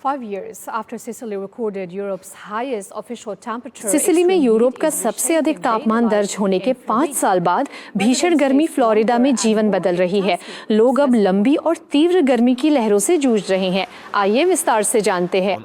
5 years after Sicily recorded Europe's highest official temperature, Sicily में Europe का सबसे अधिक तापमान दर्ज होने के 5 साल बाद भीषण गर्मी फ्लोरिडा में जीवन बदल रही है। लोग अब लंबी और तीव्र गर्मी की लहरों से जूझ रहे हैं। आइए विस्तार से जानते हैं।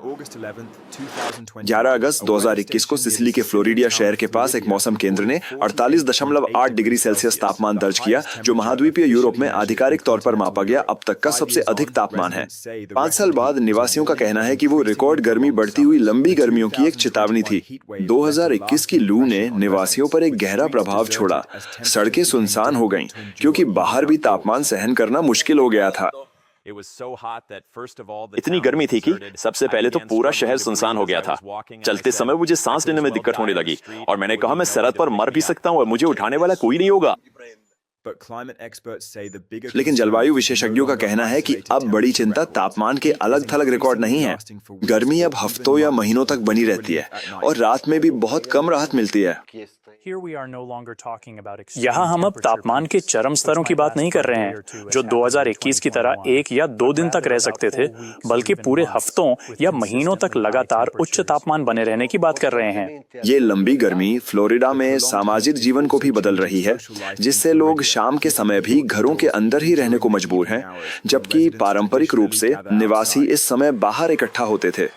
11 अगस्त 2021 को सिसिली के फ्लोरिडा शहर के पास एक मौसम केंद्र ने 48.8 डिग्री सेल्सियस तापमान दर्ज किया, जो महाद्वीपीय यूरोप में आधिकारिक तौर पर मापा गया अब तक का सबसे अधिक तापमान है। 5 साल बाद निवासियों का कहना है कि वो रिकॉर्ड गर्मी बढ़ती हुई लंबी गर्मियों की एक चेतावनी थी। 2021 की लू ने निवासियों पर एक गहरा प्रभाव छोड़ा। सड़कें सुनसान हो गईं, क्योंकि बाहर भी तापमान सहन करना मुश्किल हो गया था। इतनी गर्मी थी कि सबसे पहले तो पूरा शहर सुनसान हो गया था। चलते समय मुझे सांस लेने में दिक्कत होने लगी और मैंने कहा मैं सरहद पर मर भी सकता हूँ और मुझे उठाने वाला कोई नहीं होगा। लेकिन जलवायु विशेषज्ञों का कहना है कि अब बड़ी चिंता तापमान के अलग थलग रिकॉर्ड नहीं है। गर्मी अब हफ्तों या महीनों तक बनी रहती है और रात में भी बहुत कम राहत मिलती है। यहाँ हम अब तापमान के चरम स्तरों की बात नहीं कर रहे हैं जो 2021 की तरह 1 या 2 दिन तक रह सकते थे, बल्कि पूरे हफ्तों या महीनों तक लगातार उच्च तापमान बने रहने की बात कर रहे हैं। ये लंबी गर्मी फ्लोरिडा में सामाजिक जीवन को भी बदल रही है, जिससे लोग शाम के समय भी घरों के अंदर ही रहने को मजबूर हैं, जबकि पारंपरिक रूप से निवासी इस समय बाहर इकट्ठा होते थे।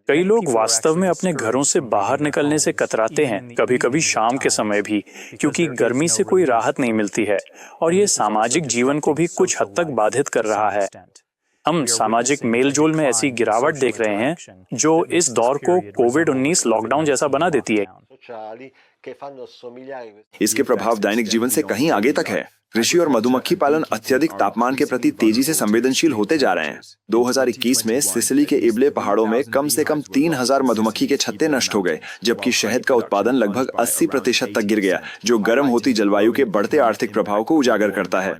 कई लोग वास्तव में अपने घरों से बाहर निकलने से कतराते हैं, कभी कभी शाम के समय भी, क्योंकि गर्मी से कोई राहत नहीं मिलती है और ये सामाजिक जीवन को भी कुछ हद तक बाधित कर रहा है। हम सामाजिक मेलजोल में ऐसी गिरावट देख रहे हैं जो इस दौर को कोविड-19 लॉकडाउन जैसा बना देती है। इसके प्रभाव दैनिक जीवन से कहीं आगे तक है। कृषि और मधुमक्खी पालन अत्यधिक तापमान के प्रति तेजी से संवेदनशील होते जा रहे हैं। 2021 में सिसिली के इबले पहाड़ों में कम से कम 3000 मधुमक्खी के छत्ते नष्ट हो गए, जबकि शहद का उत्पादन लगभग 80% तक गिर गया, जो गर्म होती जलवायु के बढ़ते आर्थिक प्रभाव को उजागर करता है।